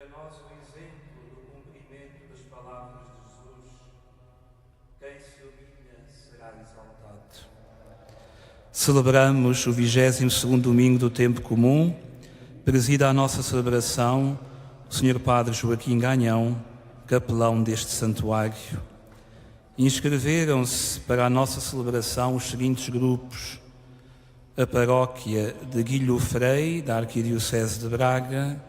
A nós o exemplo do cumprimento das palavras de Jesus: quem se humilha será exaltado. Celebramos o 22º domingo do tempo comum. Presida a nossa celebração o Sr. Padre Joaquim Ganhão, capelão deste santuário. Inscreveram-se para a nossa celebração os seguintes grupos: a paróquia de Guilho Frei, da Arquidiocese de Braga,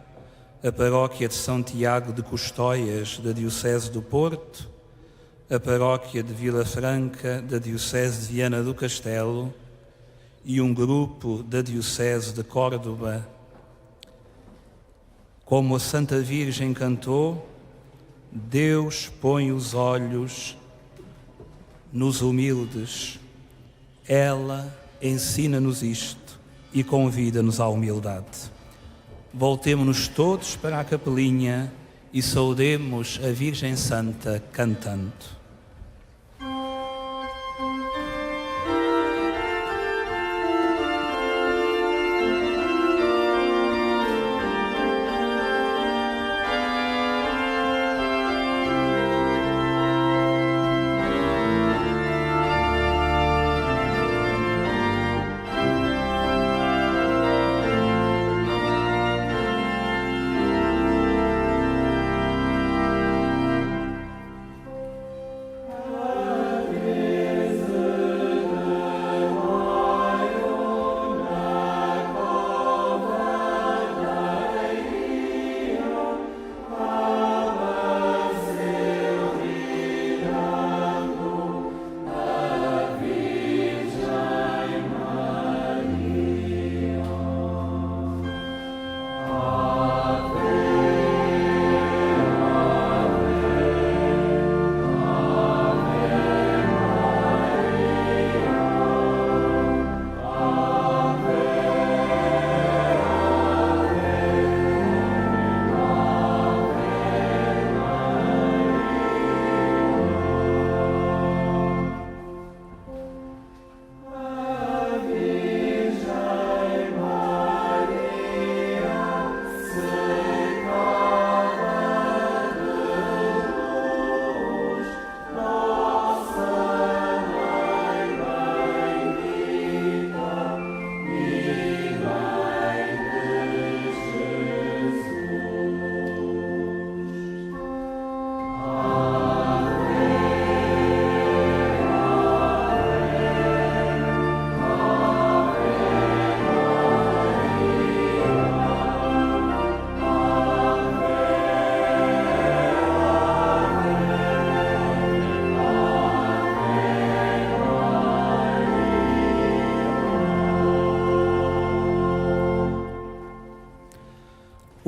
a paróquia de São Tiago de Custóias, da Diocese do Porto, a paróquia de Vila Franca, da Diocese de Viana do Castelo, e um grupo da Diocese de Córdoba. Como a Santa Virgem cantou, Deus põe os olhos nos humildes. Ela ensina-nos isto e convida-nos à humildade. Voltemo-nos todos para a capelinha e saudemos a Virgem Santa cantando.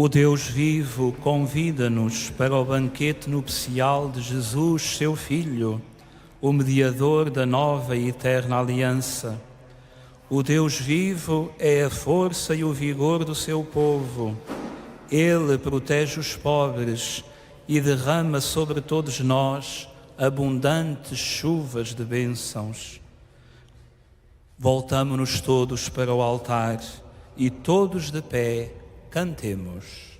O Deus vivo convida-nos para o banquete nupcial de Jesus, seu Filho, o mediador da nova e eterna aliança. O Deus vivo é a força e o vigor do seu povo. Ele protege os pobres e derrama sobre todos nós abundantes chuvas de bênçãos. Voltamo-nos todos para o altar e todos de pé cantemos.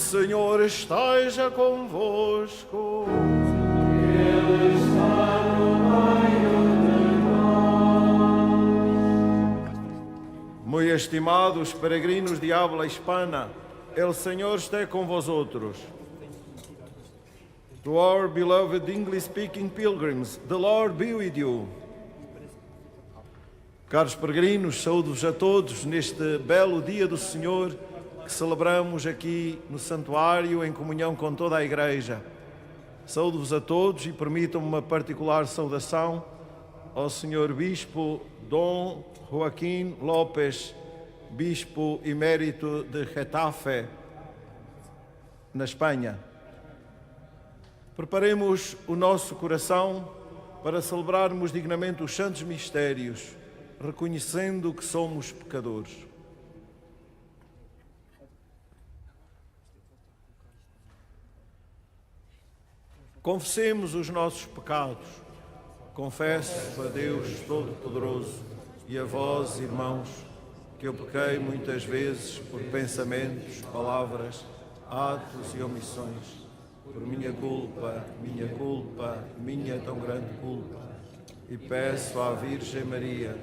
Senhor esteja convosco. Ele está no meio de nós. Muito estimados peregrinos de habla hispana, el Senhor esteja com vosotros. To our beloved English-speaking pilgrims, the Lord be with you. Caros peregrinos, saúdo-vos a todos neste belo dia do Senhor que celebramos aqui no santuário em comunhão com toda a Igreja. Saúdo-vos a todos e permitam-me uma particular saudação ao Senhor Bispo Dom Joaquim López, Bispo emérito de Getafe, na Espanha. Preparemos o nosso coração para celebrarmos dignamente os santos mistérios, reconhecendo que somos pecadores. Confessemos os nossos pecados. Confesso a Deus Todo-Poderoso e a vós, irmãos, que eu pequei muitas vezes por pensamentos, palavras, atos e omissões. por minha culpa, minha tão grande culpa. E peço à Virgem Maria,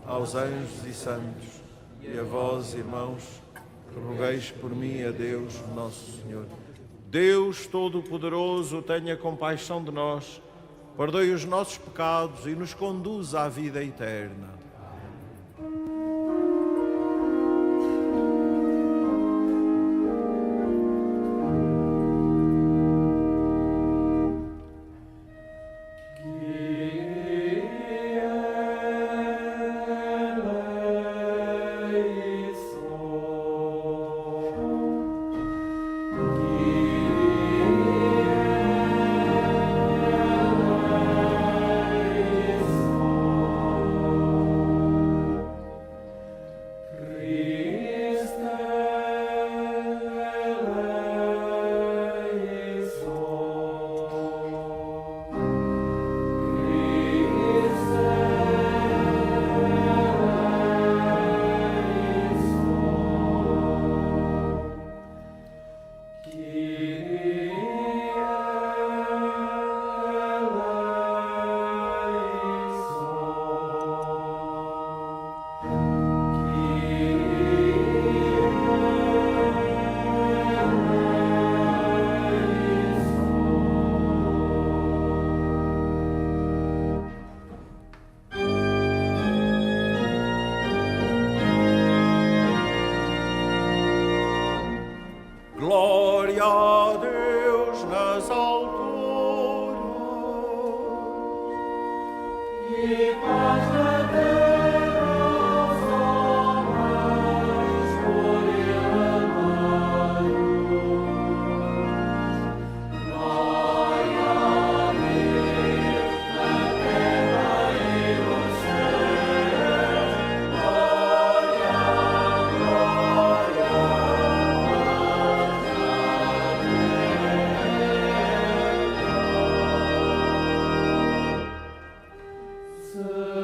aos anjos e santos, e a vós, irmãos, que rogueis por mim a Deus, nosso Senhor. Deus Todo-Poderoso, tenha compaixão de nós, perdoe os nossos pecados e nos conduza à vida eterna. Glória a Deus nas alturas e paz na terra aos homens por Ele amados. Glória a Deus na terra e nos céus. Glória, glória. Sir.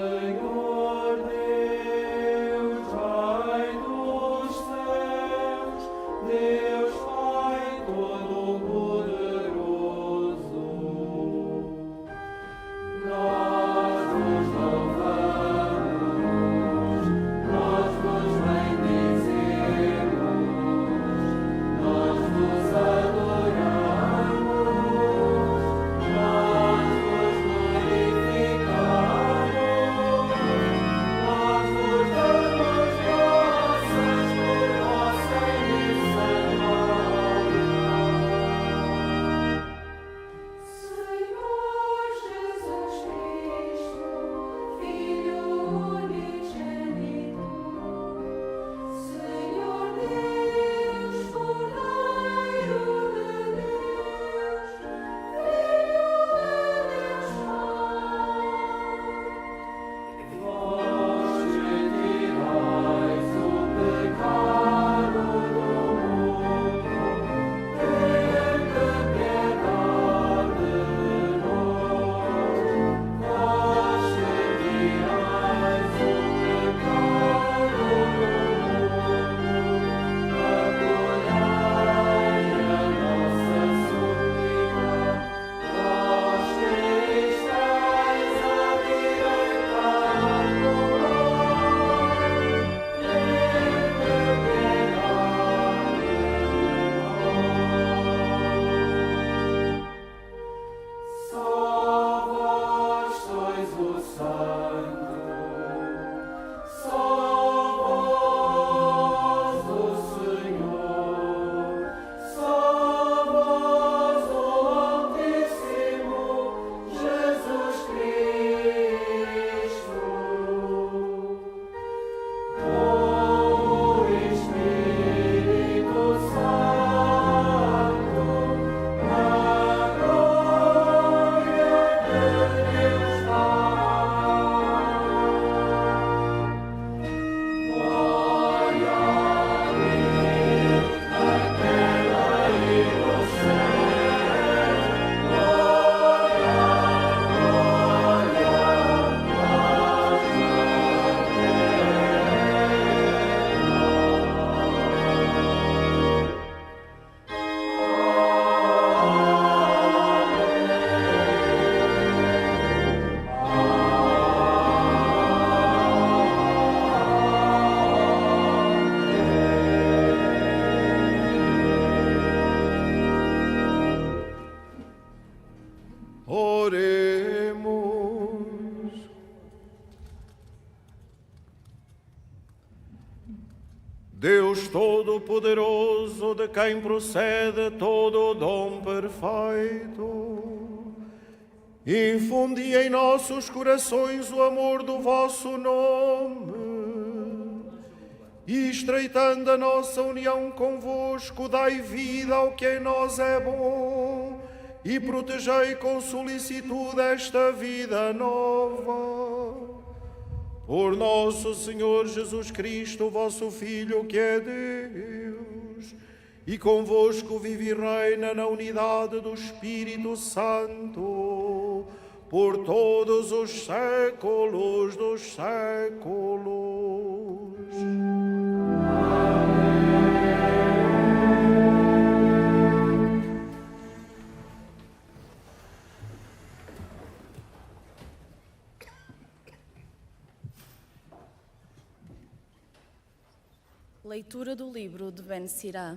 Oremos. Deus Todo-Poderoso, de quem procede todo o dom perfeito, infundi em nossos corações o amor do vosso nome, e estreitando a nossa união convosco, dai vida ao que em nós é bom, e protegei com solicitude esta vida nova. Por nosso Senhor Jesus Cristo, vosso Filho, que é Deus, e convosco vive e reina na unidade do Espírito Santo, por todos os séculos dos séculos. Leitura do livro de Ben Sirá.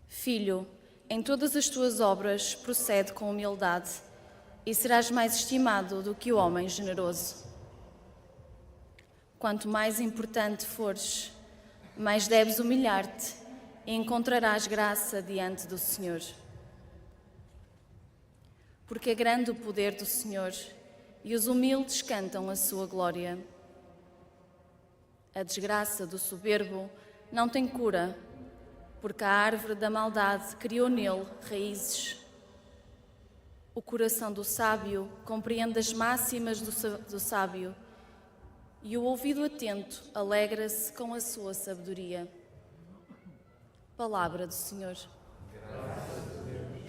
Filho, em todas as tuas obras procede com humildade, e serás mais estimado do que o homem generoso. Quanto mais importante fores, mais deves humilhar-te e encontrarás graça diante do Senhor. Porque é grande o poder do Senhor, e os humildes cantam a sua glória. A desgraça do soberbo não tem cura, porque a árvore da maldade criou nele raízes. O coração do sábio compreende as máximas do sábio, e o ouvido atento alegra-se com a sua sabedoria. Palavra do Senhor. Graças a Deus.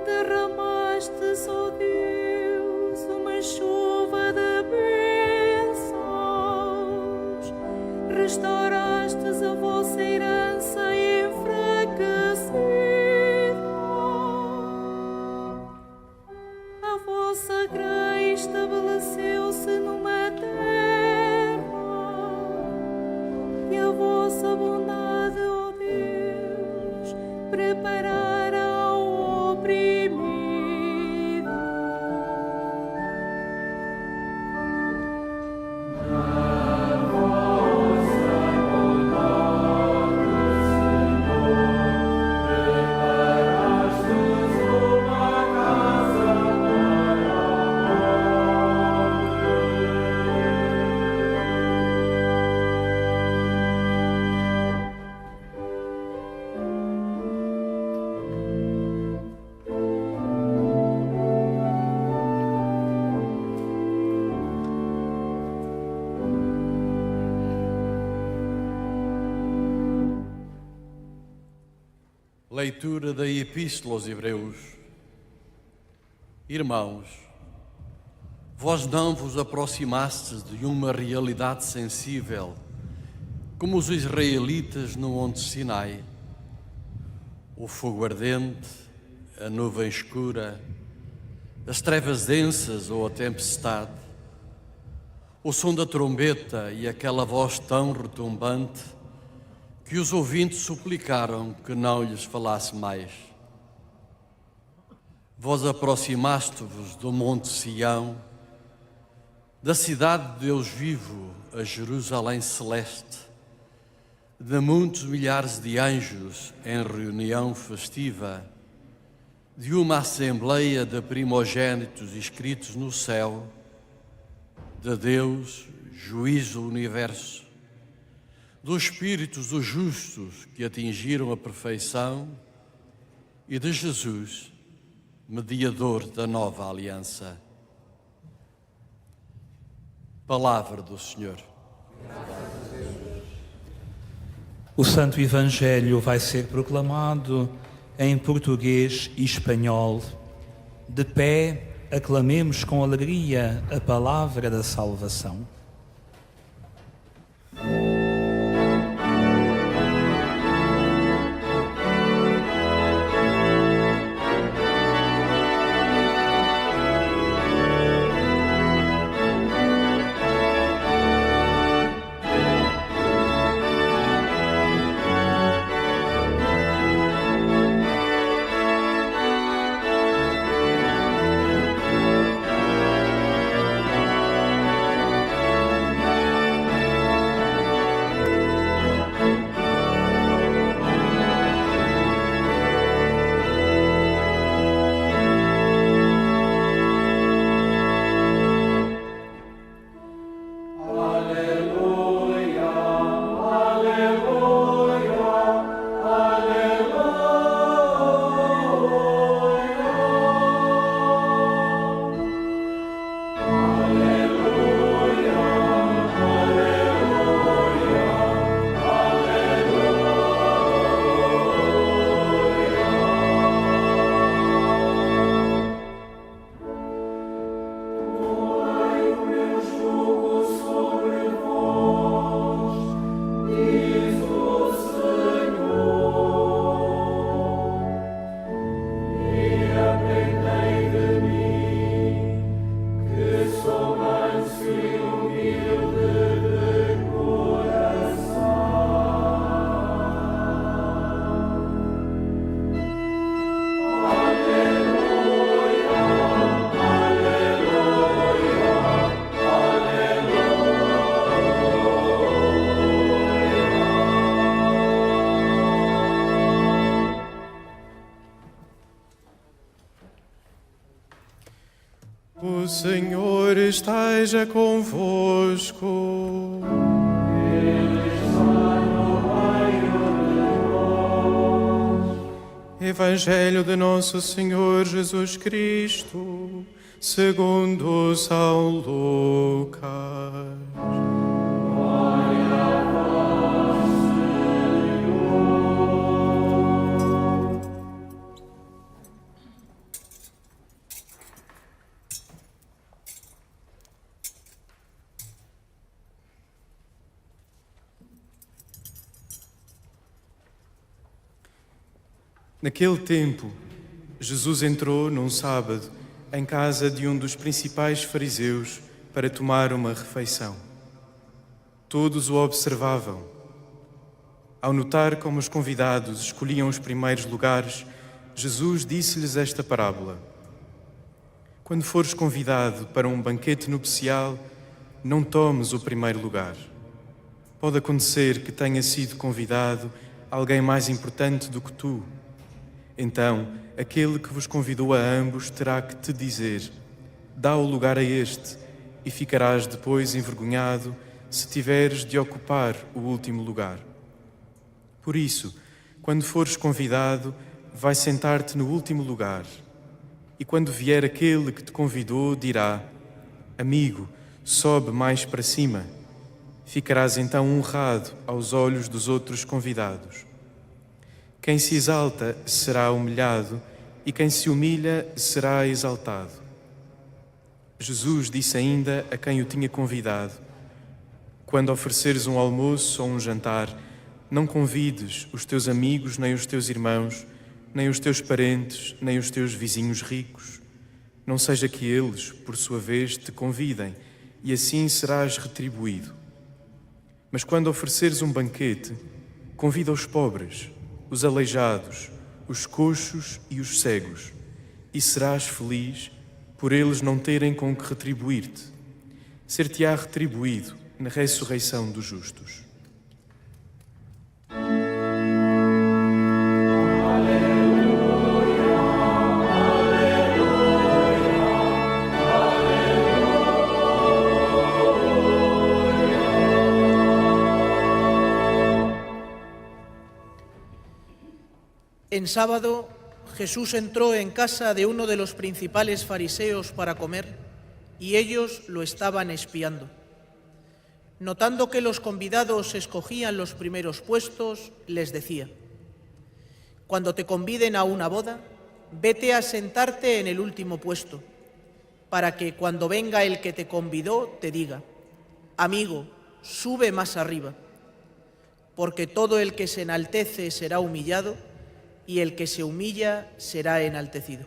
Derramaste, ó Deus, uma chuva de bênçãos vossa grei estabeleceu-se numa terra, e a vossa bondade, ó Deus, preparara ao oprimido. Leitura da Epístola aos Hebreus. Irmãos, vós não vos aproximastes de uma realidade sensível, como os israelitas no Monte Sinai. O fogo ardente, a nuvem escura, as trevas densas ou a tempestade, o som da trombeta e aquela voz tão retumbante que os ouvintes suplicaram que não lhes falasse mais. Vós aproximaste-vos do Monte Sião, da cidade de Deus vivo, a Jerusalém celeste, de muitos milhares de anjos em reunião festiva, de uma assembleia de primogênitos inscritos no céu, de Deus, juiz do universo, dos espíritos dos justos que atingiram a perfeição e de Jesus, mediador da nova aliança. Palavra do Senhor. O Santo Evangelho vai ser proclamado em português e espanhol. De pé, aclamemos com alegria a palavra da salvação. O Senhor esteja convosco. Ele está no meio de nós. Evangelho de Nosso Senhor Jesus Cristo, segundo São Lucas. Naquele tempo, Jesus entrou num sábado em casa de um dos principais fariseus para tomar uma refeição. Todos o observavam. Ao notar como os convidados escolhiam os primeiros lugares, Jesus disse-lhes esta parábola: Quando fores convidado para um banquete nupcial, não tomes o primeiro lugar. Pode acontecer que tenha sido convidado alguém mais importante do que tu. Então, aquele que vos convidou a ambos terá que te dizer: dá o lugar a este, e ficarás depois envergonhado se tiveres de ocupar o último lugar. Por isso, quando fores convidado, vai sentar-te no último lugar. E quando vier aquele que te convidou, dirá: amigo, sobe mais para cima. Ficarás então honrado aos olhos dos outros convidados. Quem se exalta será humilhado, e quem se humilha será exaltado. Jesus disse ainda a quem o tinha convidado: quando ofereceres um almoço ou um jantar, não convides os teus amigos, nem os teus irmãos, nem os teus parentes, nem os teus vizinhos ricos. Não seja que eles, por sua vez, te convidem, e assim serás retribuído. Mas quando ofereceres um banquete, convida os pobres, os aleijados, os coxos e os cegos, e serás feliz por eles não terem com que retribuir-te. Ser-te-á retribuído na ressurreição dos justos. En sábado, Jesús entró en casa de uno de los principales fariseos para comer, y ellos lo estaban espiando. Notando que los convidados escogían los primeros puestos, les decía: cuando te conviden a una boda, vete a sentarte en el último puesto, para que cuando venga el que te convidó te diga: amigo, sube más arriba, porque todo el que se enaltece será humillado, y el que se humilla será enaltecido.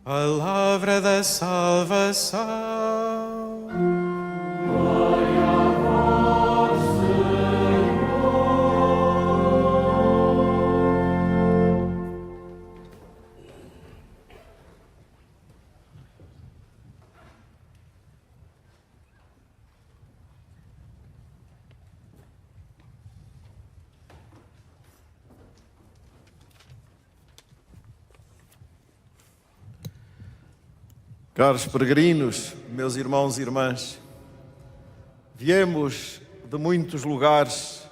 Palavra da salvação. Glória a vós, Senhor. Caros peregrinos, meus irmãos e irmãs, viemos de muitos lugares,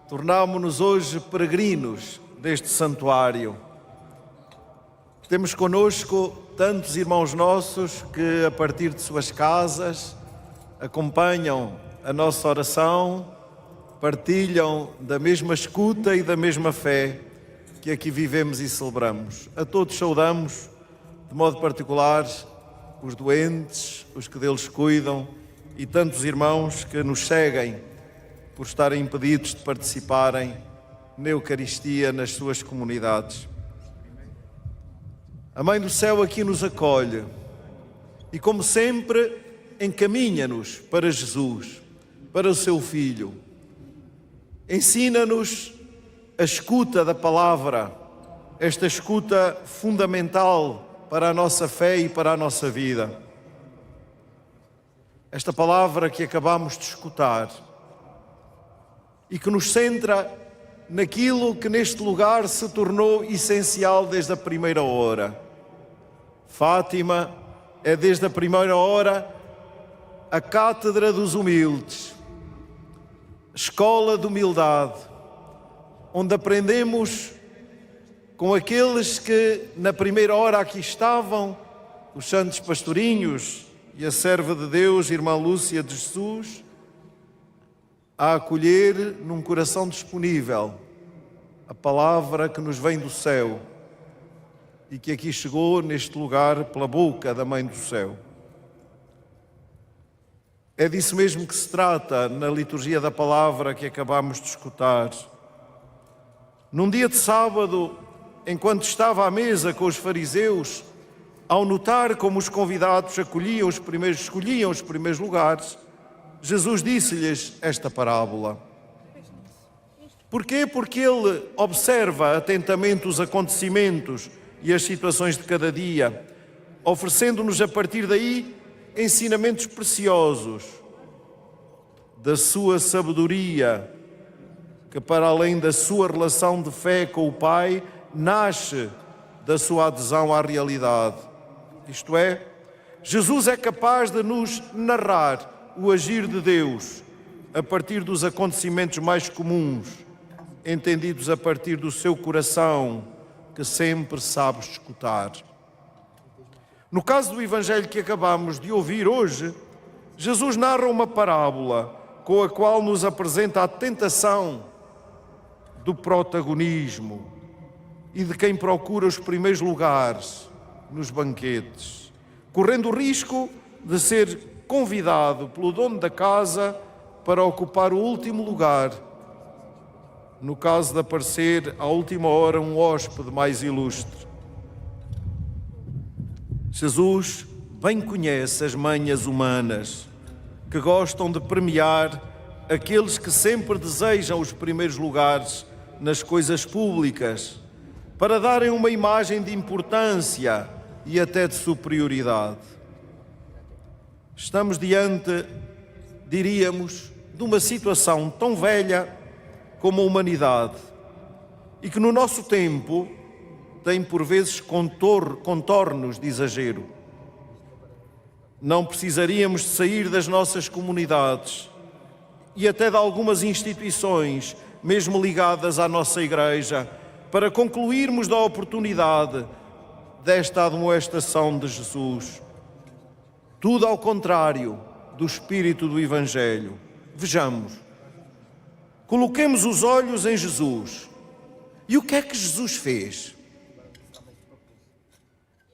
tornámo-nos hoje peregrinos deste santuário. Temos conosco tantos irmãos nossos que, a partir de suas casas, acompanham a nossa oração, partilham da mesma escuta e da mesma fé que aqui vivemos e celebramos. A todos saudamos, de modo particular, os doentes, os que deles cuidam e tantos irmãos que nos seguem por estarem impedidos de participarem na Eucaristia nas suas comunidades. A Mãe do Céu aqui nos acolhe e, como sempre, encaminha-nos para Jesus, para o seu Filho. Ensina-nos a escuta da palavra, esta escuta fundamental para a nossa fé e para a nossa vida. Esta palavra que acabamos de escutar e que nos centra naquilo que neste lugar se tornou essencial desde a primeira hora. Fátima é desde a primeira hora a cátedra dos humildes, escola de humildade, onde aprendemos com aqueles que na primeira hora aqui estavam, os santos pastorinhos e a serva de Deus, Irmã Lúcia de Jesus, a acolher num coração disponível a palavra que nos vem do céu e que aqui chegou neste lugar pela boca da Mãe do Céu. É disso mesmo que se trata na liturgia da palavra que acabamos de escutar. Num dia de sábado, enquanto estava à mesa com os fariseus, ao notar como os convidados escolhiam os primeiros lugares, Jesus disse-lhes esta parábola. Porquê? Porque ele observa atentamente os acontecimentos e as situações de cada dia, oferecendo-nos a partir daí ensinamentos preciosos da sua sabedoria, que para além da sua relação de fé com o Pai, nasce da sua adesão à realidade. Isto é, Jesus é capaz de nos narrar o agir de Deus a partir dos acontecimentos mais comuns, entendidos a partir do seu coração, que sempre sabe escutar. No caso do Evangelho que acabamos de ouvir hoje, Jesus narra uma parábola com a qual nos apresenta a tentação do protagonismo e de quem procura os primeiros lugares nos banquetes, correndo o risco de ser convidado pelo dono da casa para ocupar o último lugar, no caso de aparecer à última hora um hóspede mais ilustre. Jesus bem conhece as manhas humanas que gostam de premiar aqueles que sempre desejam os primeiros lugares nas coisas públicas, para darem uma imagem de importância e até de superioridade. Estamos diante, diríamos, de uma situação tão velha como a humanidade e que no nosso tempo tem por vezes contornos de exagero. Não precisaríamos de sair das nossas comunidades e até de algumas instituições, mesmo ligadas à nossa Igreja, para concluirmos da oportunidade desta admoestação de Jesus. Tudo ao contrário do espírito do Evangelho. Vejamos, coloquemos os olhos em Jesus. E o que é que Jesus fez?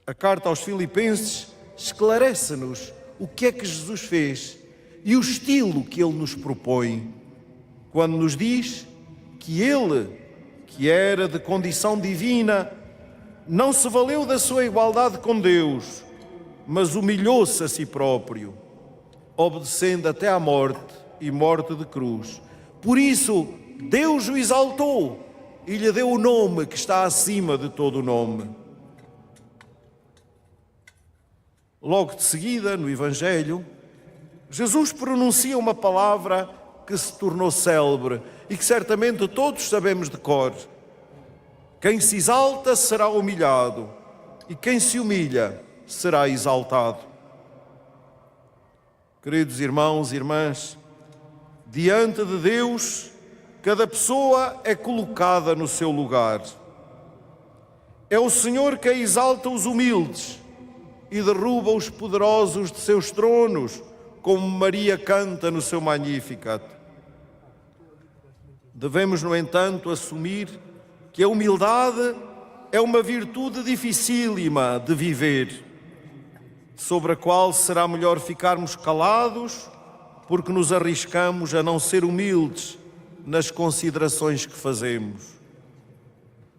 A carta aos Filipenses esclarece-nos o que é que Jesus fez e o estilo que ele nos propõe, quando nos diz que ele, que era de condição divina, não se valeu da sua igualdade com Deus, mas humilhou-se a si próprio, obedecendo até à morte e morte de cruz. Por isso, Deus o exaltou e lhe deu o nome que está acima de todo o nome. Logo de seguida, no Evangelho, Jesus pronuncia uma palavra que se tornou célebre e que certamente todos sabemos de cor. Quem se exalta será humilhado e quem se humilha será exaltado. Queridos irmãos e irmãs, diante de Deus, cada pessoa é colocada no seu lugar. É o Senhor que exalta os humildes e derruba os poderosos de seus tronos, como Maria canta no seu Magnificat. Devemos, no entanto, assumir que a humildade é uma virtude dificílima de viver, sobre a qual será melhor ficarmos calados, porque nos arriscamos a não ser humildes nas considerações que fazemos.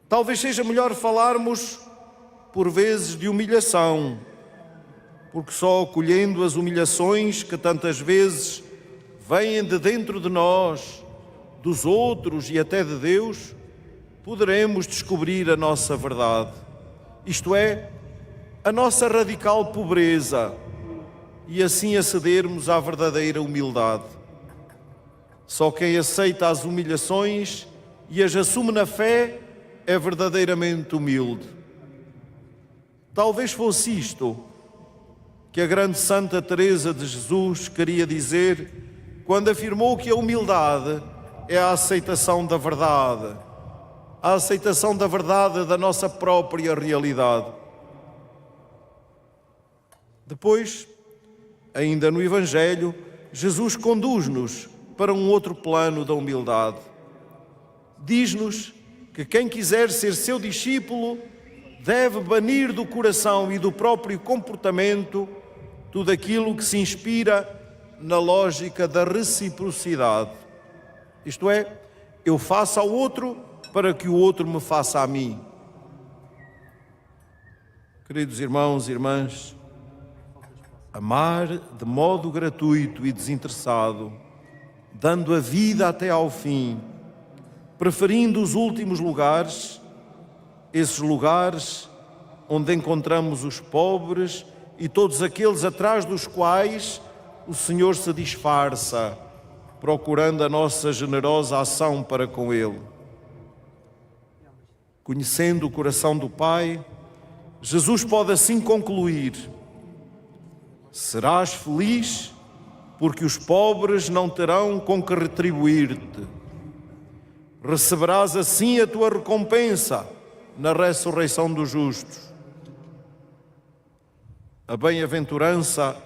Talvez seja melhor falarmos, por vezes, de humilhação, porque só acolhendo as humilhações que tantas vezes vêm de dentro de nós, dos outros e até de Deus, poderemos descobrir a nossa verdade, isto é, a nossa radical pobreza, e assim acedermos à verdadeira humildade. Só quem aceita as humilhações e as assume na fé é verdadeiramente humilde. Talvez fosse isto que a grande Santa Teresa de Jesus queria dizer quando afirmou que a humildade é a aceitação da verdade, a aceitação da verdade da nossa própria realidade. Depois, ainda no Evangelho, Jesus conduz-nos para um outro plano da humildade. Diz-nos que quem quiser ser seu discípulo deve banir do coração e do próprio comportamento tudo aquilo que se inspira na lógica da reciprocidade. Isto é, eu faço ao outro para que o outro me faça a mim. Queridos irmãos e irmãs, amar de modo gratuito e desinteressado, dando a vida até ao fim, preferindo os últimos lugares, esses lugares onde encontramos os pobres e todos aqueles atrás dos quais o Senhor se disfarça, procurando a nossa generosa ação para com Ele. Conhecendo o coração do Pai, Jesus pode assim concluir: serás feliz porque os pobres não terão com que retribuir-te. Receberás assim a tua recompensa na ressurreição dos justos. A bem-aventurança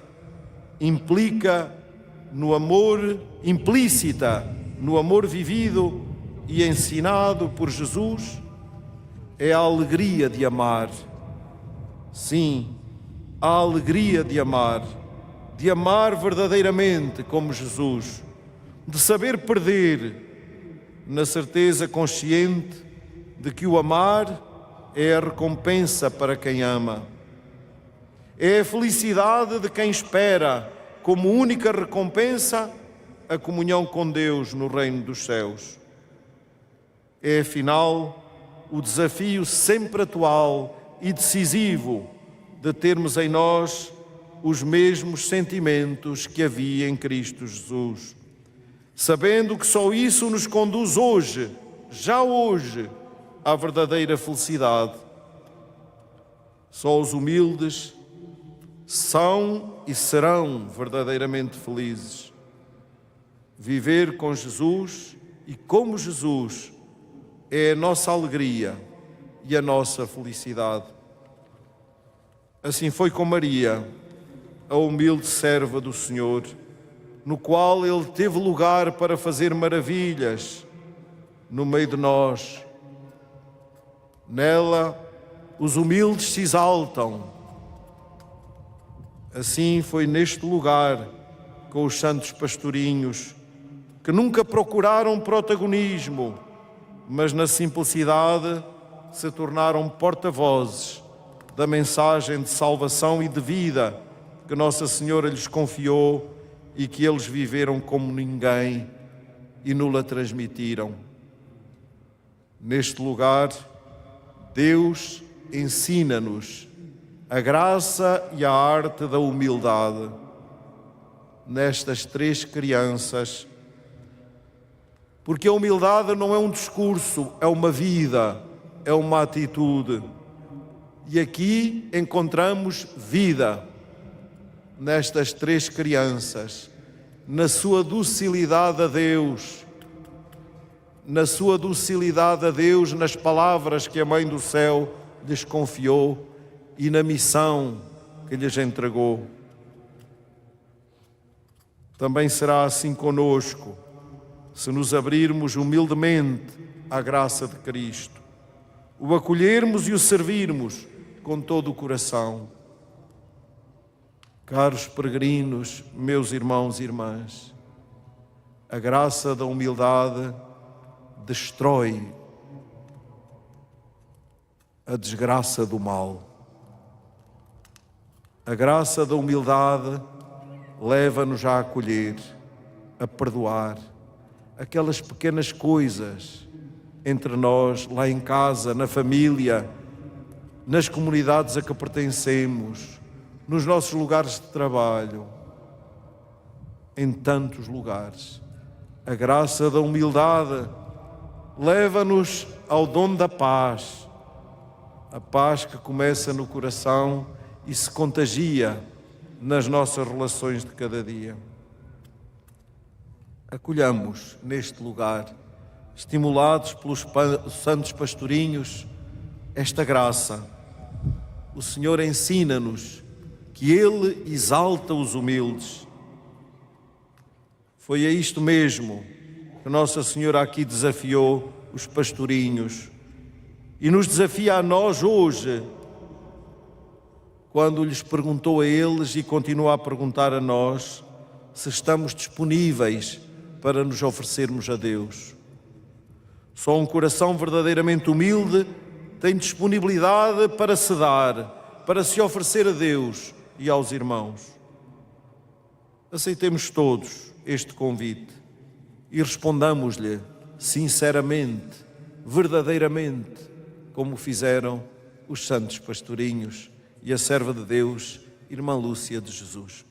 implícita no amor vivido e ensinado por Jesus, é a alegria de amar. Sim, a alegria de amar verdadeiramente como Jesus, de saber perder, na certeza consciente de que o amar é a recompensa para quem ama. É a felicidade de quem espera como única recompensa a comunhão com Deus no reino dos céus. É, afinal, o desafio sempre atual e decisivo de termos em nós os mesmos sentimentos que havia em Cristo Jesus, sabendo que só isso nos conduz hoje, já hoje, à verdadeira felicidade. Só os humildes são e serão verdadeiramente felizes. Viver com Jesus e como Jesus é a nossa alegria e a nossa felicidade. Assim foi com Maria, a humilde serva do Senhor, no qual Ele teve lugar para fazer maravilhas no meio de nós. Nela, os humildes se exaltam. Assim foi neste lugar com os santos pastorinhos, que nunca procuraram protagonismo, mas na simplicidade se tornaram porta-vozes da mensagem de salvação e de vida que Nossa Senhora lhes confiou e que eles viveram como ninguém e nos-la transmitiram. Neste lugar, Deus ensina-nos a graça e a arte da humildade. Nestas três crianças, porque a humildade não é um discurso, é uma vida, é uma atitude. E aqui encontramos vida nestas três crianças, na sua docilidade a Deus, nas palavras que a Mãe do Céu lhes confiou e na missão que lhes entregou. Também será assim conosco, se nos abrirmos humildemente à graça de Cristo, o acolhermos e o servirmos com todo o coração. Caros peregrinos, meus irmãos e irmãs, a graça da humildade destrói a desgraça do mal. A graça da humildade leva-nos a acolher, a perdoar aquelas pequenas coisas entre nós, lá em casa, na família, nas comunidades a que pertencemos, nos nossos lugares de trabalho, em tantos lugares. A graça da humildade leva-nos ao dom da paz, a paz que começa no coração e se contagia nas nossas relações de cada dia. Acolhamos neste lugar, estimulados pelos santos pastorinhos, esta graça. O Senhor ensina-nos que Ele exalta os humildes. Foi a isto mesmo que Nossa Senhora aqui desafiou os pastorinhos e nos desafia a nós hoje, quando lhes perguntou a eles e continua a perguntar a nós: se estamos disponíveis para nos oferecermos a Deus. Só um coração verdadeiramente humilde tem disponibilidade para se dar, para se oferecer a Deus e aos irmãos. Aceitemos todos este convite e respondamos-lhe sinceramente, verdadeiramente, como fizeram os santos pastorinhos e a serva de Deus, Irmã Lúcia de Jesus.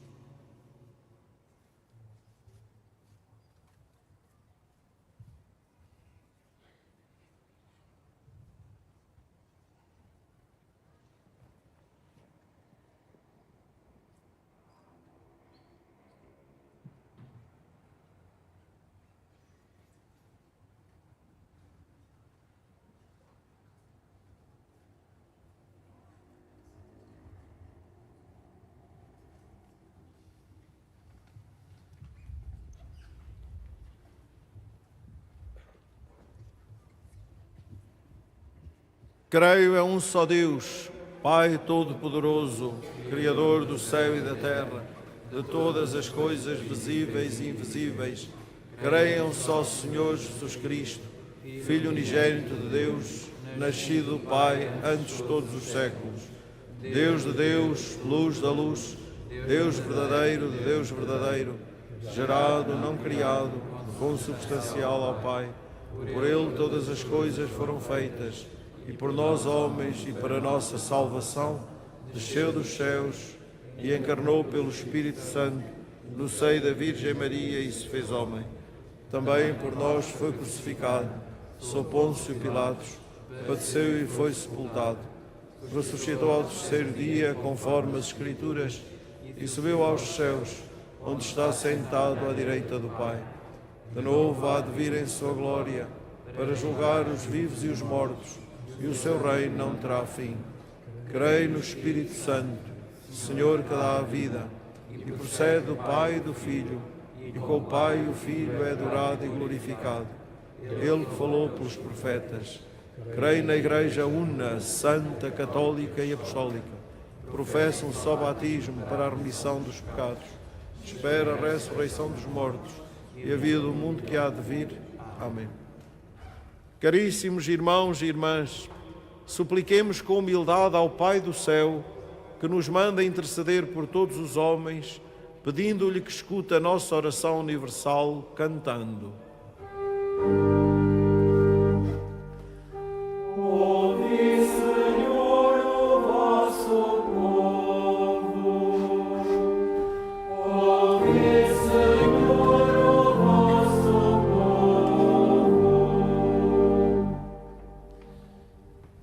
Creio em um só Deus, Pai Todo-Poderoso, Criador do céu e da terra, de todas as coisas visíveis e invisíveis. Creio em um só Senhor Jesus Cristo, Filho unigênito de Deus, nascido do Pai antes de todos os séculos. Deus de Deus, luz da luz, Deus verdadeiro de Deus verdadeiro, gerado, não criado, consubstancial ao Pai. Por Ele todas as coisas foram feitas, e por nós homens e para a nossa salvação, desceu dos céus e encarnou pelo Espírito Santo no seio da Virgem Maria e se fez homem. Também por nós foi crucificado, sob Pôncio Pilatos, padeceu e foi sepultado. Ressuscitou ao terceiro dia, conforme as Escrituras, e subiu aos céus, onde está sentado à direita do Pai. De novo há de vir em sua glória, para julgar os vivos e os mortos, e o seu reino não terá fim. Creio no Espírito Santo, Senhor que dá a vida, e procede do Pai e do Filho, e com o Pai e o Filho é adorado e glorificado. Ele que falou pelos profetas. Creio na Igreja una, santa, católica e apostólica. Professo um só batismo para a remissão dos pecados. Espero a ressurreição dos mortos e a vida do mundo que há de vir. Amém. Caríssimos irmãos e irmãs, supliquemos com humildade ao Pai do céu que nos manda interceder por todos os homens, pedindo-lhe que escute a nossa oração universal cantando. Ouvi, Senhor, o vosso povo. Ouvi, Senhor, o vosso povo.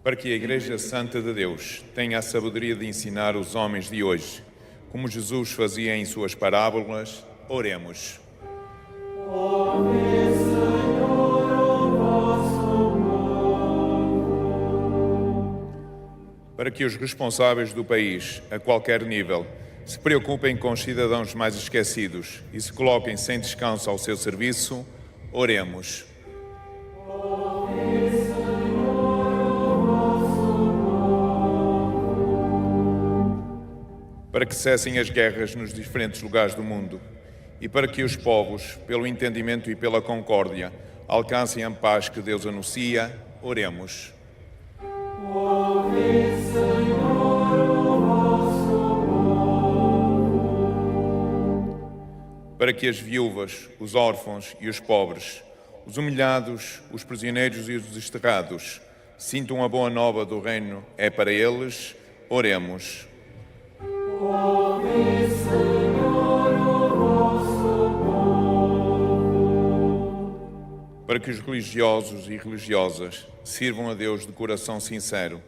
Para que a Igreja Santa de Deus tenha a sabedoria de ensinar os homens de hoje, como Jesus fazia em suas parábolas, oremos. Ouvi, Senhor, o vosso povo. Para que os responsáveis do país, a qualquer nível, se preocupem com os cidadãos mais esquecidos e se coloquem sem descanso ao seu serviço, oremos. Ouvi, Senhor, o vosso povo. Para que cessem as guerras nos diferentes lugares do mundo e para que os povos, pelo entendimento e pela concórdia, alcancem a paz que Deus anuncia, oremos. Ouvi, Senhor, o vosso povo. Para que as viúvas, os órfãos e os pobres, os humilhados, os prisioneiros e os desterrados, sintam a boa nova do reino é para eles, oremos. Ouvi, Senhor, o vosso povo. Para que os religiosos e religiosas sirvam a Deus de coração sincero,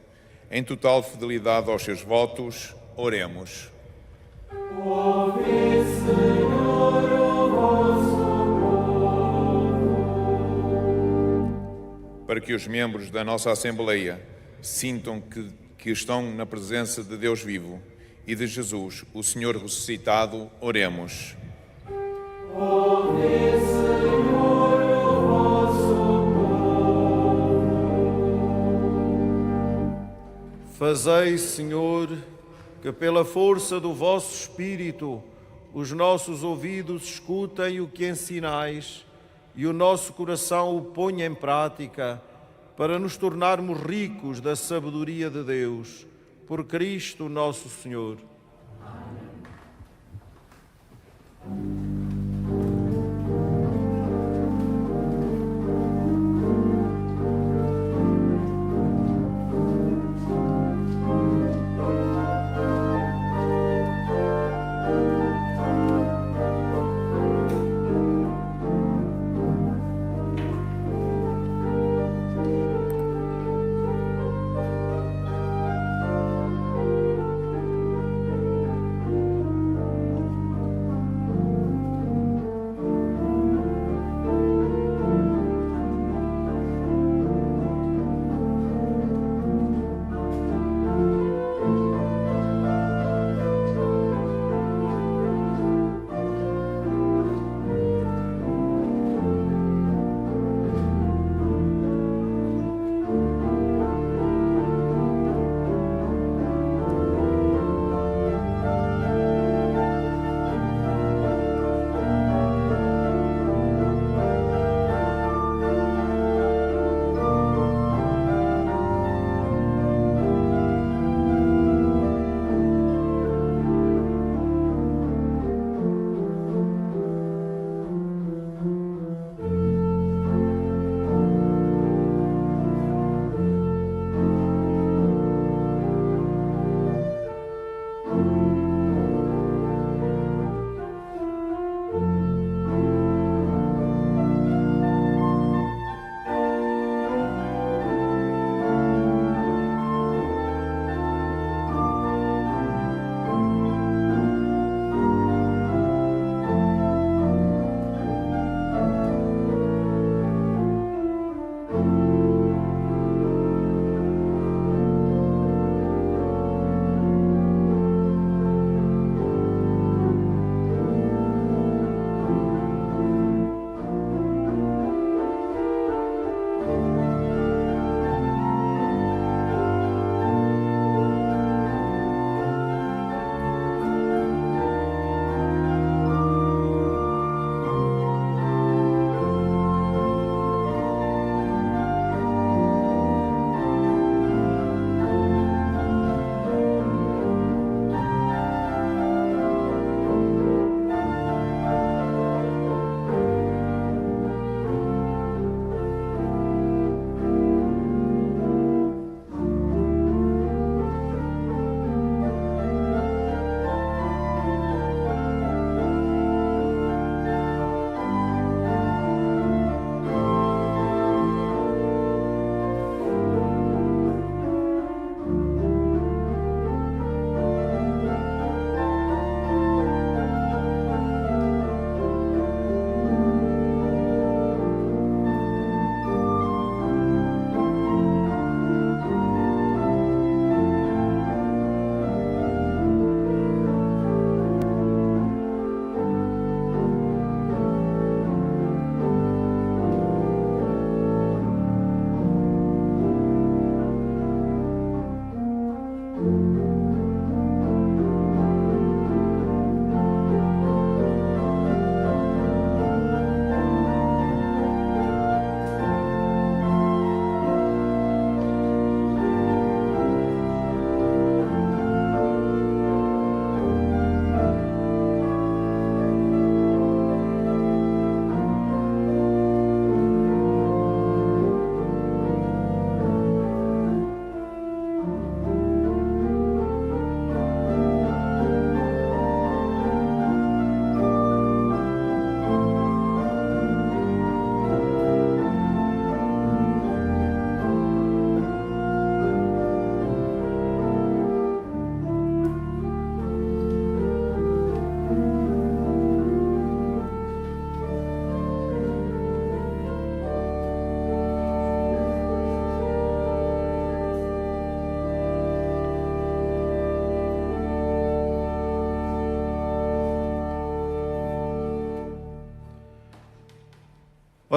em total fidelidade aos seus votos, oremos. Ouvi, Senhor, o vosso povo. Para que os membros da nossa Assembleia sintam que estão na presença de Deus vivo e de Jesus, o Senhor ressuscitado, oremos. Ouvi, Senhor, o vosso povo. Fazei, Senhor, que pela força do vosso Espírito os nossos ouvidos escutem o que ensinais e o nosso coração o ponha em prática, para nos tornarmos ricos da sabedoria de Deus. Por Cristo nosso Senhor.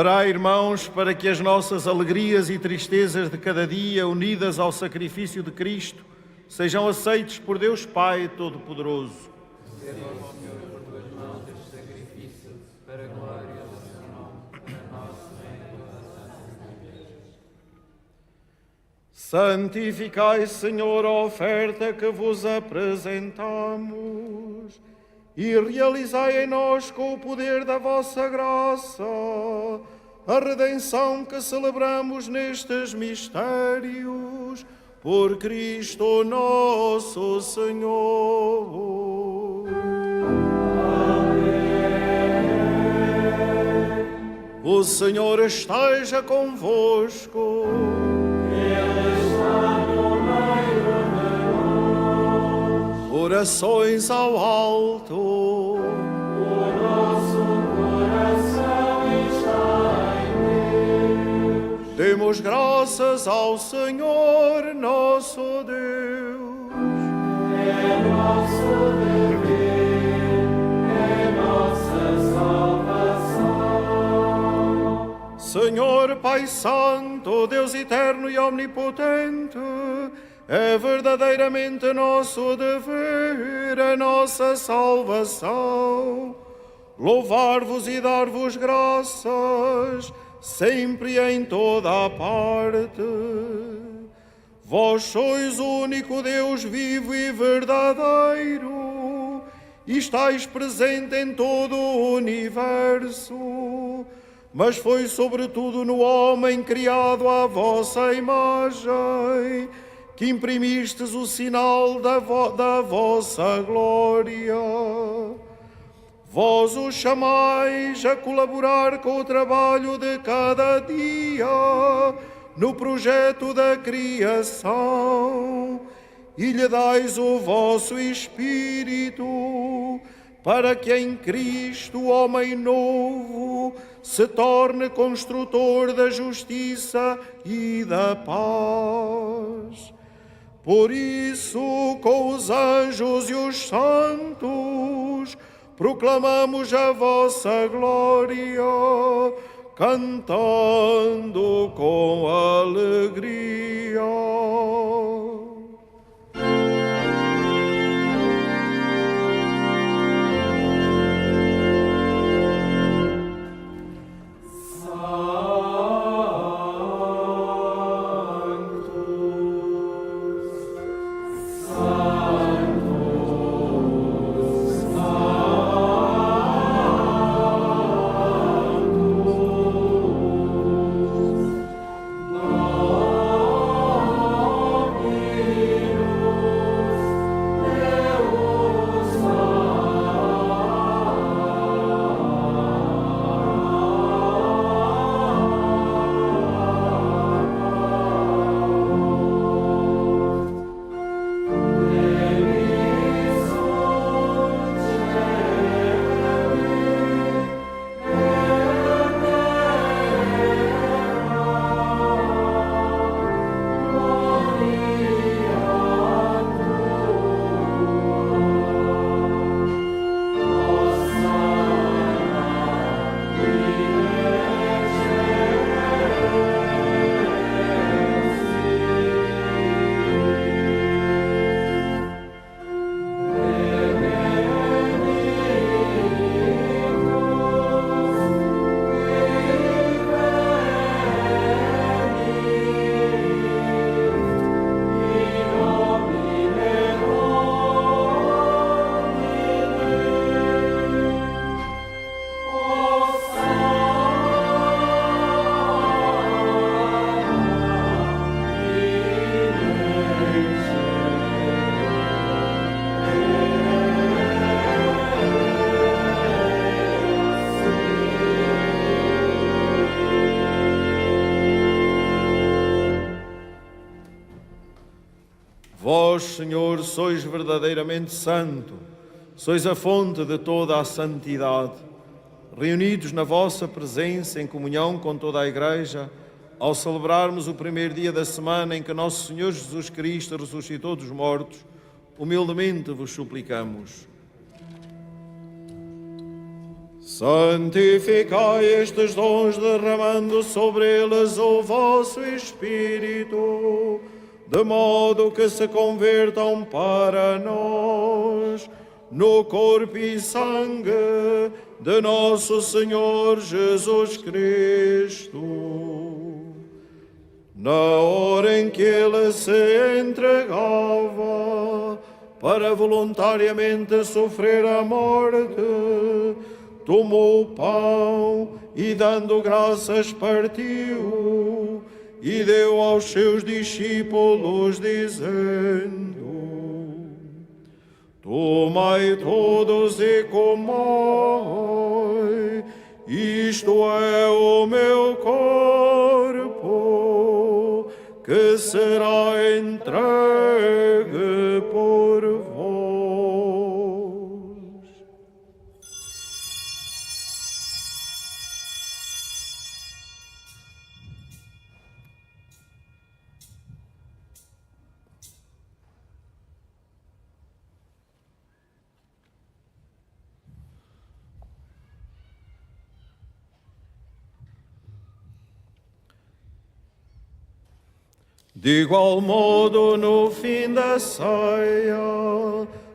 Orai, irmãos, para que as nossas alegrias e tristezas de cada dia, unidas ao sacrifício de Cristo, sejam aceites por Deus Pai Todo-Poderoso. Santificai, Senhor, a oferta que vos apresentamos e realizai em nós, com o poder da vossa graça, a redenção que celebramos nestes mistérios, por Cristo nosso Senhor. Amém. O Senhor esteja convosco. Ele está no meio de nós. Orações ao alto. O nosso coração está em Deus. Demos graças ao Senhor nosso Deus. É nosso dever, é nossa salvação. Senhor Pai Santo, Deus eterno e omnipotente, é verdadeiramente nosso dever, a nossa salvação, louvar-vos e dar-vos graças, sempre e em toda a parte. Vós sois o único Deus vivo e verdadeiro, e estáis presente em todo o universo, mas foi sobretudo no homem criado à vossa imagem que imprimistes o sinal da vossa glória. Vós os chamais a colaborar com o trabalho de cada dia no projeto da criação e lhe dais o vosso Espírito para que em Cristo, o homem novo, se torne construtor da justiça e da paz. Por isso, com os anjos e os santos, proclamamos a vossa glória, cantando com alegria. Vós, Senhor, sois verdadeiramente santo, sois a fonte de toda a santidade. Reunidos na vossa presença, em comunhão com toda a Igreja, ao celebrarmos o primeiro dia da semana em que nosso Senhor Jesus Cristo ressuscitou dos mortos, humildemente vos suplicamos. Santificai estes dons, derramando sobre eles o vosso Espírito, de modo que se convertam para nós no corpo e sangue de nosso Senhor Jesus Cristo. Na hora em que ele se entregava para voluntariamente sofrer a morte, tomou o pão e, dando graças, partiu e deu aos seus discípulos, dizendo: tomai todos e comai, isto é o meu corpo, que será entregue por vós. De igual modo, no fim da ceia,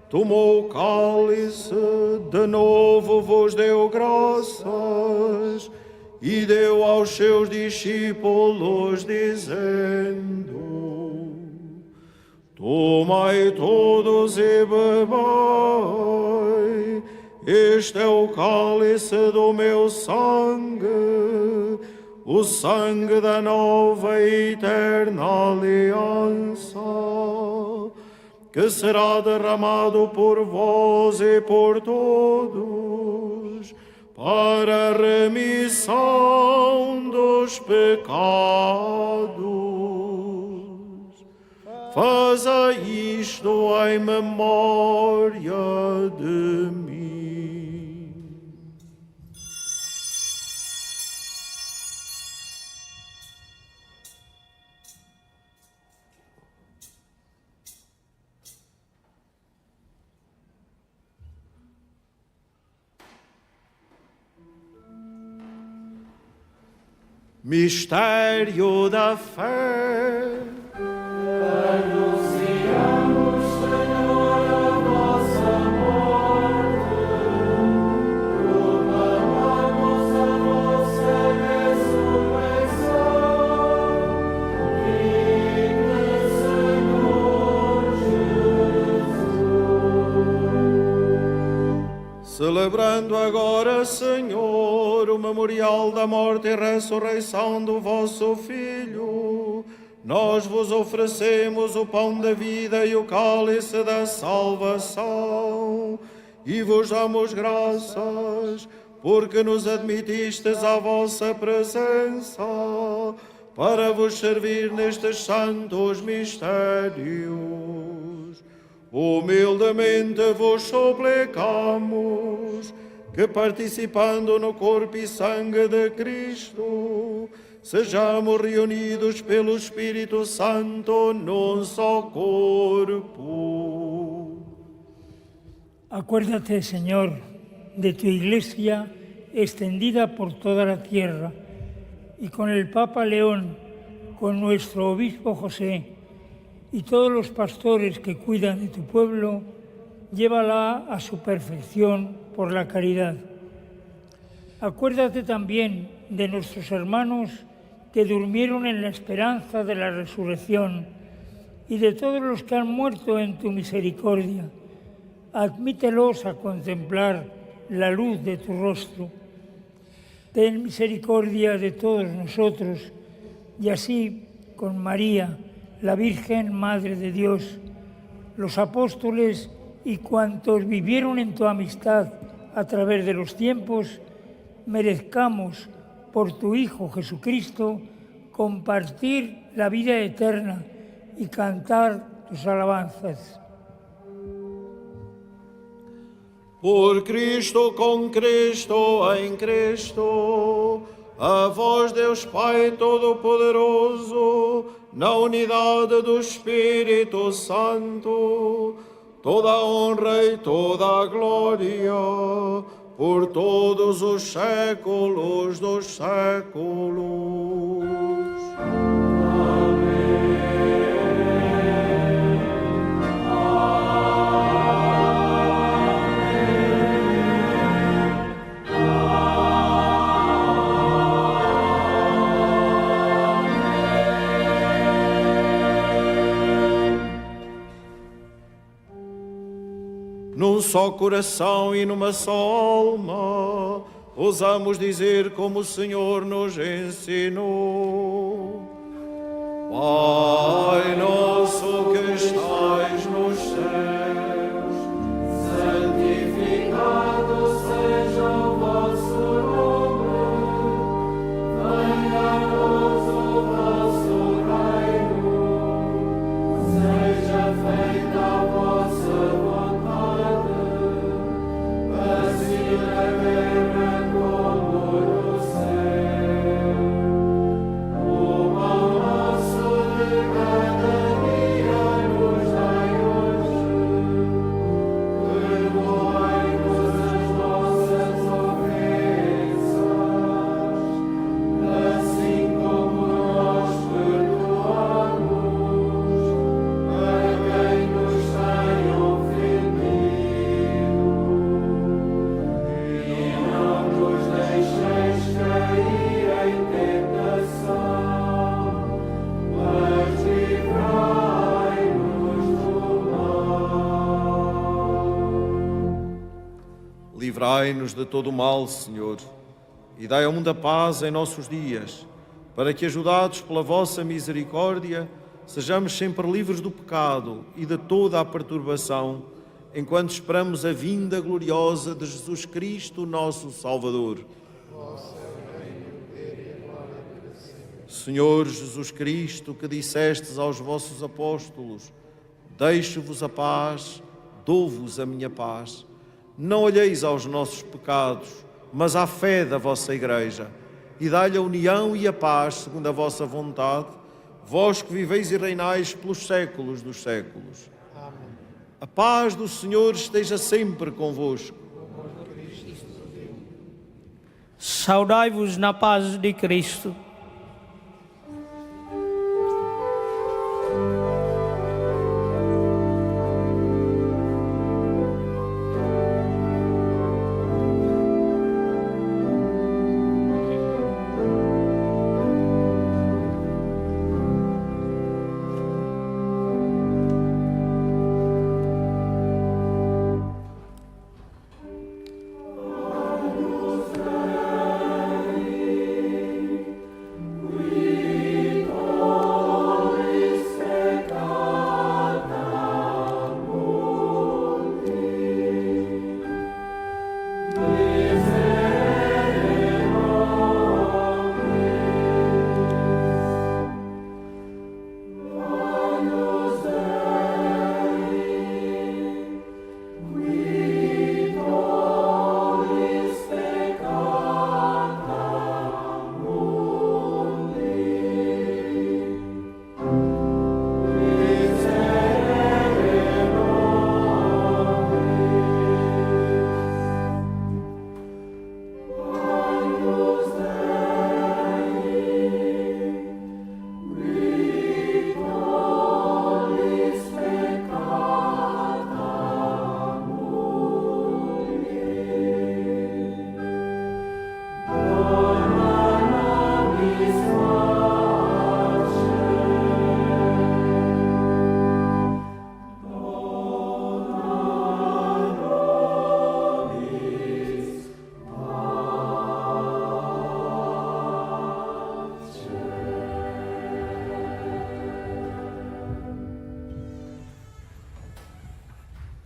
tomou o cálice, de novo vos deu graças e deu aos seus discípulos, dizendo: tomai todos e bebei, este é o cálice do meu sangue, o sangue da nova e eterna aliança, que será derramado por vós e por todos, para a remissão dos pecados. Fazei isto em memória de mim. Mistério da fé. Anunciamos, Senhor, a vossa morte, proclamamos a vossa ressurreição. Vive, Senhor Jesus. Celebrando agora, Senhor, o memorial da morte e ressurreição do vosso Filho, nós vos oferecemos o pão da vida e o cálice da salvação, e vos damos graças, porque nos admitistes à vossa presença, para vos servir nestes santos mistérios. Humildemente vos suplicamos que, participando no corpo e sangue de Cristo, sejamos reunidos pelo Espírito Santo num só corpo. Acuérdate, Señor, de tu Iglesia extendida por toda la tierra, y con el Papa León, con nuestro Obispo José, y todos los pastores que cuidan de tu pueblo, llévala a su perfección por la caridad. Acuérdate también de nuestros hermanos que durmieron en la esperanza de la resurrección y de todos los que han muerto en tu misericordia. Admítelos a contemplar la luz de tu rostro. Ten misericordia de todos nosotros y así, con María, la Virgen Madre de Dios, los apóstoles y cuantos vivieron en tu amistad a través de los tiempos, merezcamos por tu Hijo Jesucristo compartir la vida eterna y cantar tus alabanzas. Por Cristo, com Cristo, em Cristo, a vós, Deus Pai Todo-Poderoso, na unidade do Espírito Santo, toda a honra e toda a glória, por todos os séculos dos séculos. num só coração e numa só alma, ousamos dizer como o Senhor nos ensinou. Pai nosso que estais nos céus, santificado seja o vosso nome. Venha a nós o vosso reino. Seja feita a vossa vontade, assim na terra como no céu. O pão nosso de cada dia nos dai hoje. Perdoai-nos as nossas ofensas, assim como nós perdoamos a quem nos tem ofendido. E não nos deixeis cair em tentação, mas livrai-nos do mal. Livrai-nos de todo o mal, Senhor, e dai ao mundo a paz em nossos dias, para que, ajudados pela vossa misericórdia, sejamos sempre livres do pecado e de toda a perturbação, enquanto esperamos a vinda gloriosa de Jesus Cristo, nosso Salvador. Senhor Jesus Cristo, que dissestes aos vossos apóstolos: deixo-vos a paz, dou-vos a minha paz. Não olheis aos nossos pecados, mas à fé da vossa Igreja, e dai-lhe a união e a paz segundo a vossa vontade, vós que viveis e reinais pelos séculos dos séculos. Amém. A paz do Senhor esteja sempre convosco. Saudai-vos na paz de Cristo.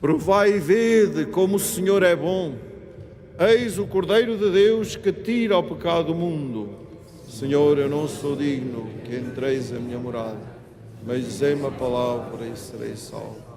Provai e vede como o Senhor é bom. Eis o Cordeiro de Deus que tira o pecado do mundo. Senhor, eu não sou digno que entreis a minha morada, mas dizei-me a palavra e serei salvo.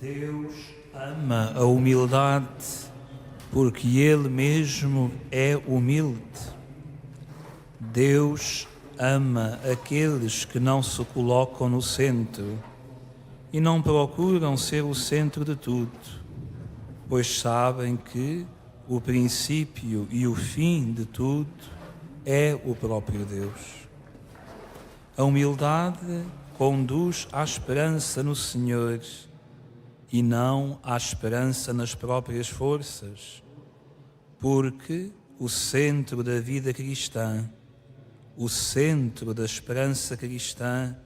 Deus ama a humildade porque Ele mesmo é humilde. Deus ama aqueles que não se colocam no centro e não procuram ser o centro de tudo, pois sabem que o princípio e o fim de tudo é o próprio Deus. A humildade conduz à esperança no Senhor e não à esperança nas próprias forças, porque o centro da vida cristã, o centro da esperança cristã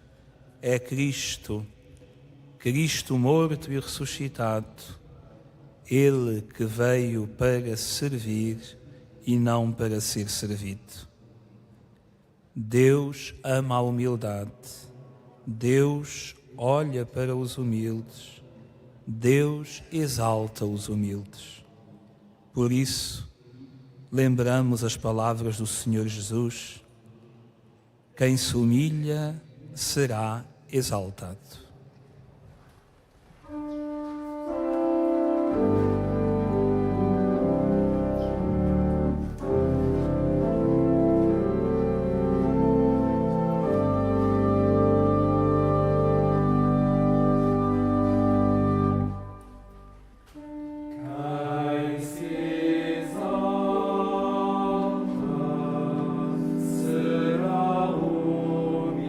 é Cristo, Cristo morto e ressuscitado, Ele que veio para servir e não para ser servido. Deus ama a humildade, Deus olha para os humildes, Deus exalta os humildes. Por isso, lembramos as palavras do Senhor Jesus: quem se humilha será exaltado. Quem se exalta será humilhado.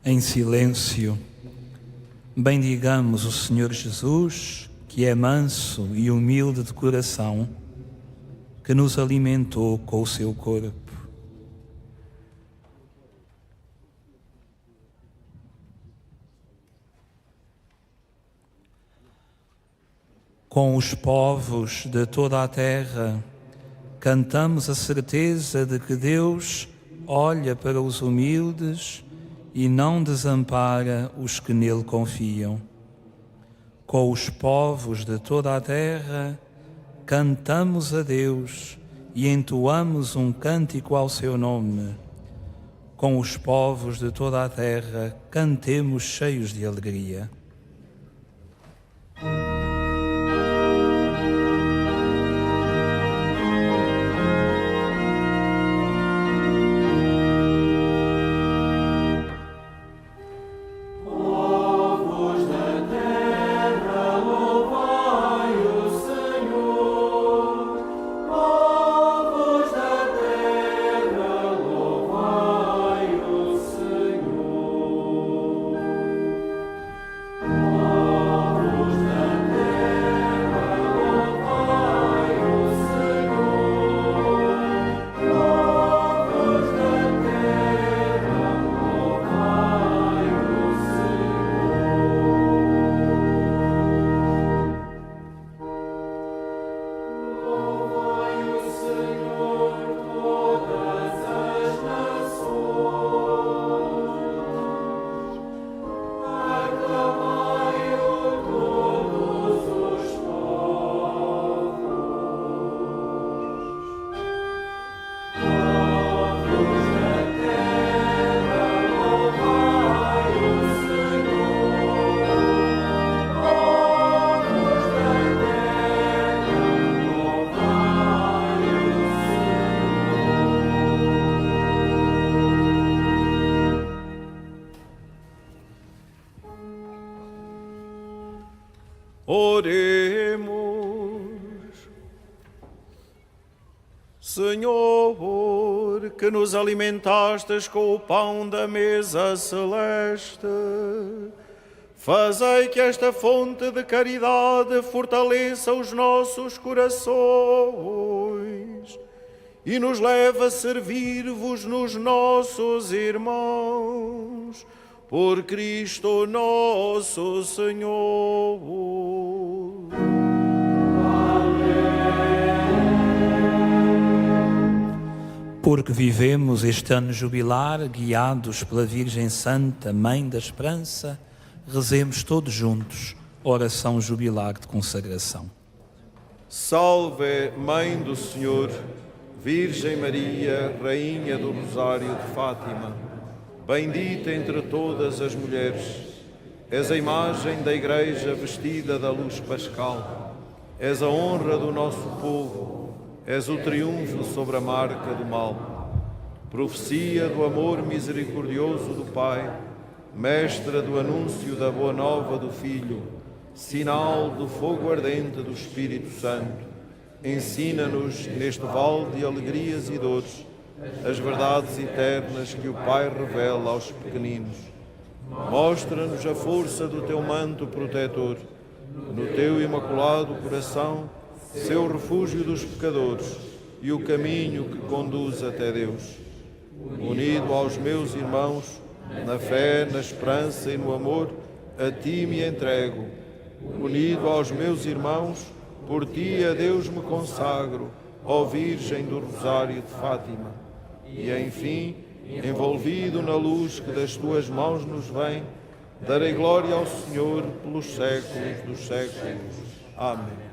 Em silêncio, bendigamos o Senhor Jesus, que é manso e humilde de coração, que nos alimentou com o seu corpo. Com os povos de toda a terra, cantamos a certeza de que Deus olha para os humildes e não desampara os que nele confiam. Com os povos de toda a terra, cantamos a Deus e entoamos um cântico ao seu nome. Com os povos de toda a terra, cantemos cheios de alegria. Oremos. Senhor, que nos alimentastes com o pão da mesa celeste, fazei que esta fonte de caridade fortaleça os nossos corações e nos leve a servir-vos nos nossos irmãos. Por Cristo nosso Senhor. Amém. Porque vivemos este ano jubilar, guiados pela Virgem Santa, Mãe da Esperança, rezemos todos juntos a oração jubilar de consagração. Salve, Mãe do Senhor, Virgem Maria, Rainha do Rosário de Fátima, bendita entre todas as mulheres, és a imagem da Igreja vestida da luz pascal, és a honra do nosso povo, és o triunfo sobre a marca do mal. Profecia do amor misericordioso do Pai, mestra do anúncio da boa nova do Filho, sinal do fogo ardente do Espírito Santo, ensina-nos neste vale de alegrias e dores as verdades eternas que o Pai revela aos pequeninos. Mostra-nos a força do teu manto protetor, no teu imaculado coração, seu refúgio dos pecadores e o caminho que conduz até Deus. Unido aos meus irmãos, na fé, na esperança e no amor, a ti me entrego. Unido aos meus irmãos, por ti a Deus me consagro, ó Virgem do Rosário de Fátima. E, enfim, envolvido na luz que das tuas mãos nos vem, darei glória ao Senhor pelos séculos dos séculos. Amém.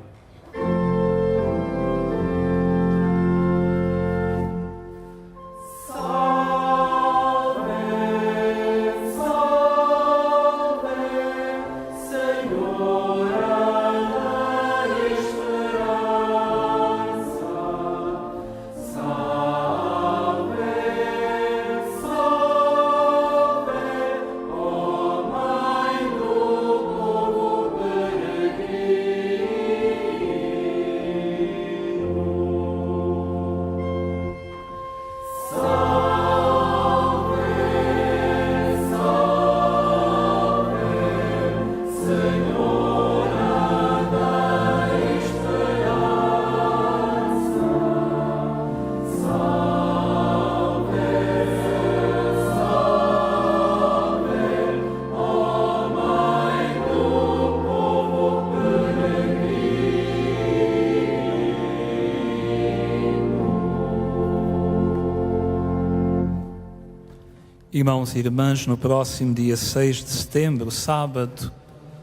Irmãos e irmãs, no próximo dia 6 de setembro, sábado,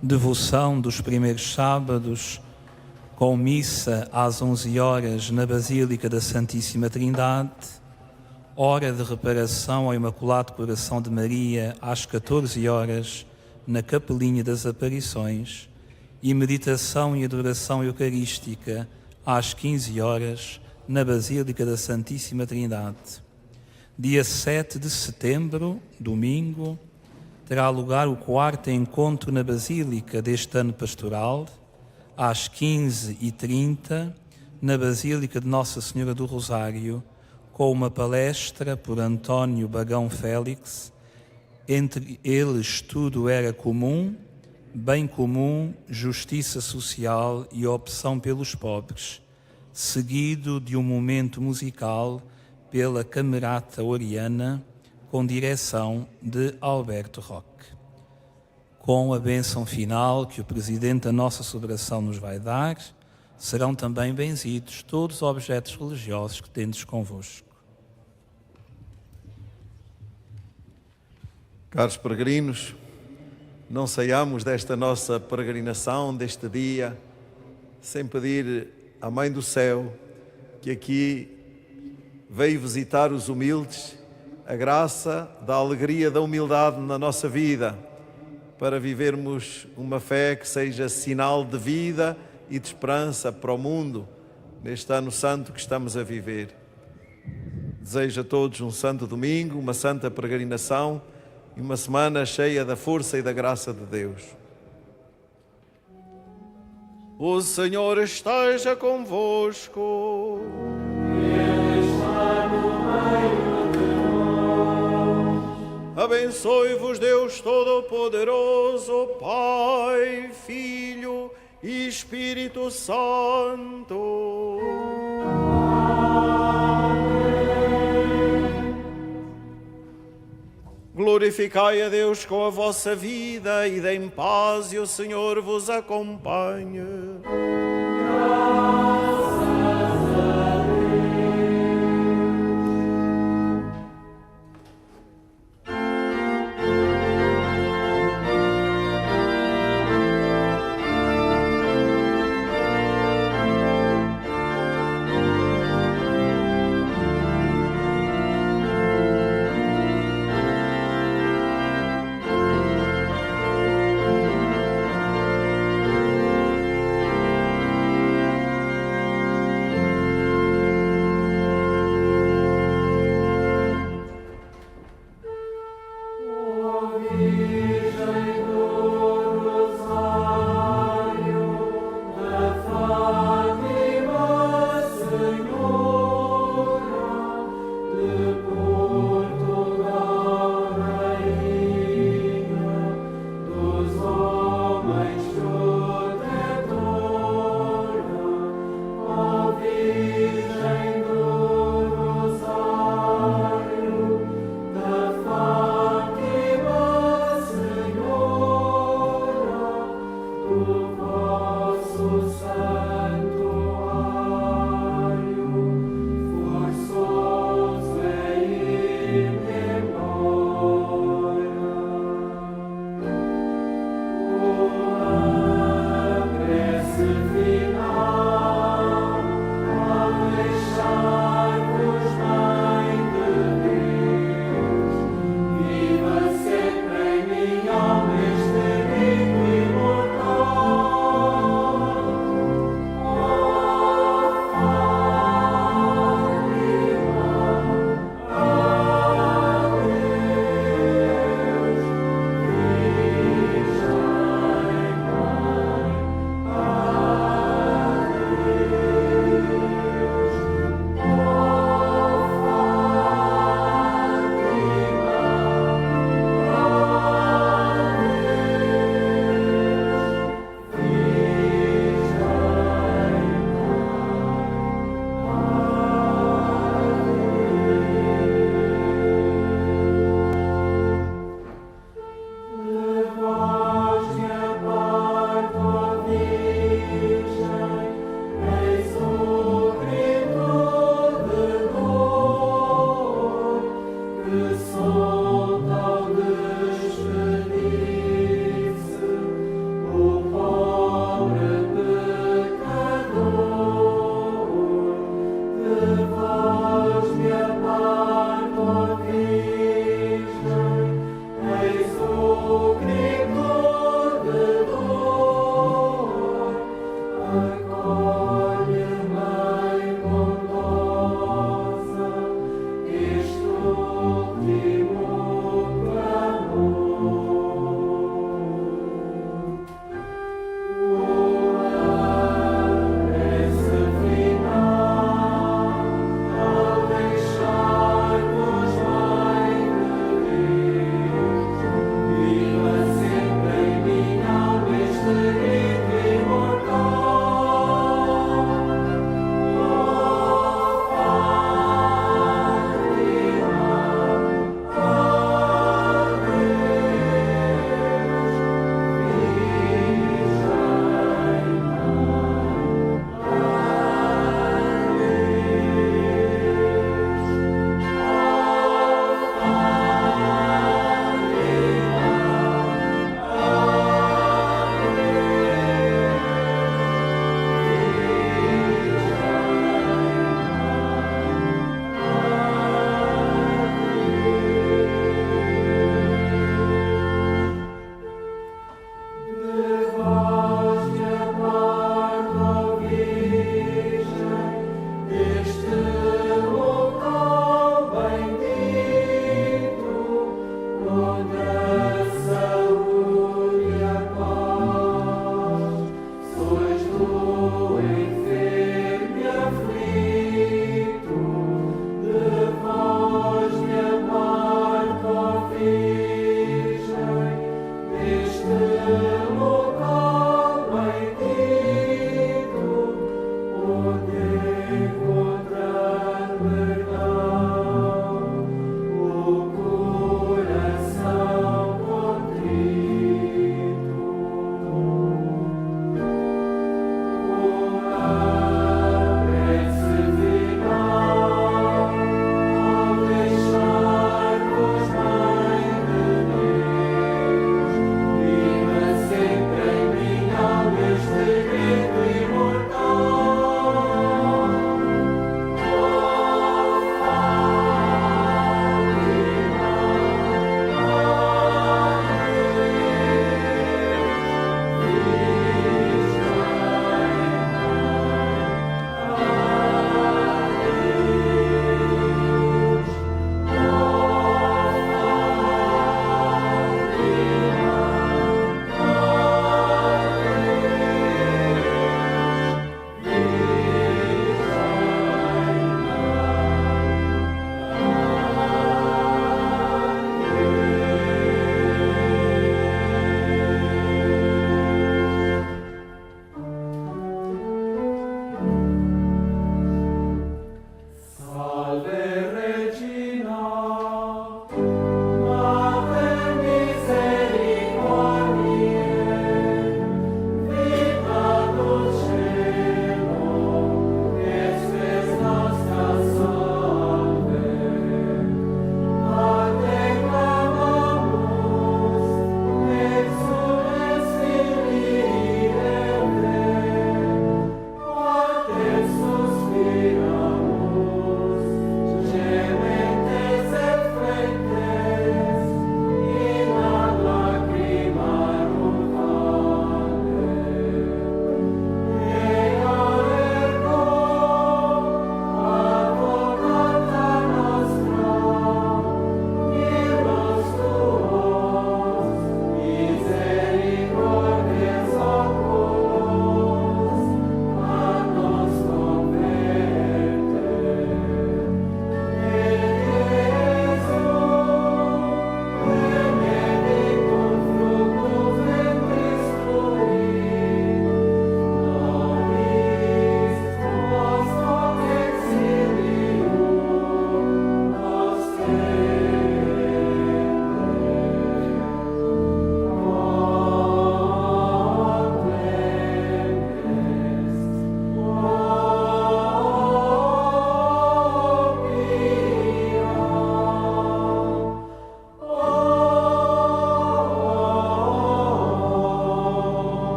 devoção dos primeiros sábados, com missa às 11 horas na Basílica da Santíssima Trindade, hora de reparação ao Imaculado Coração de Maria às 14 horas na Capelinha das Aparições e meditação e adoração eucarística às 15 horas na Basílica da Santíssima Trindade. Dia 7 de setembro, domingo, terá lugar o 4º encontro na Basílica deste ano pastoral, às 15h30, na Basílica de Nossa Senhora do Rosário, com uma palestra por António Bagão Félix, entre eles tudo era comum, bem comum, justiça social e opção pelos pobres, seguido de um momento musical pela Camerata Oriana, com direção de Alberto Roque. Com a bênção final que o Presidente da Nossa Celebração nos vai dar, serão também benzidos todos os objetos religiosos que tendes convosco. Caros peregrinos, não saiamos desta nossa peregrinação, deste dia, sem pedir à Mãe do Céu que aqui veio visitar os humildes, a graça da alegria da humildade na nossa vida, para vivermos uma fé que seja sinal de vida e de esperança para o mundo, neste ano santo que estamos a viver. Desejo a todos um santo domingo, uma santa peregrinação e uma semana cheia da força e da graça de Deus. O Senhor esteja convosco. Abençoe-vos Deus Todo-Poderoso, Pai, Filho e Espírito Santo. Amém. Glorificai a Deus com a vossa vida e deem paz e o Senhor vos acompanhe.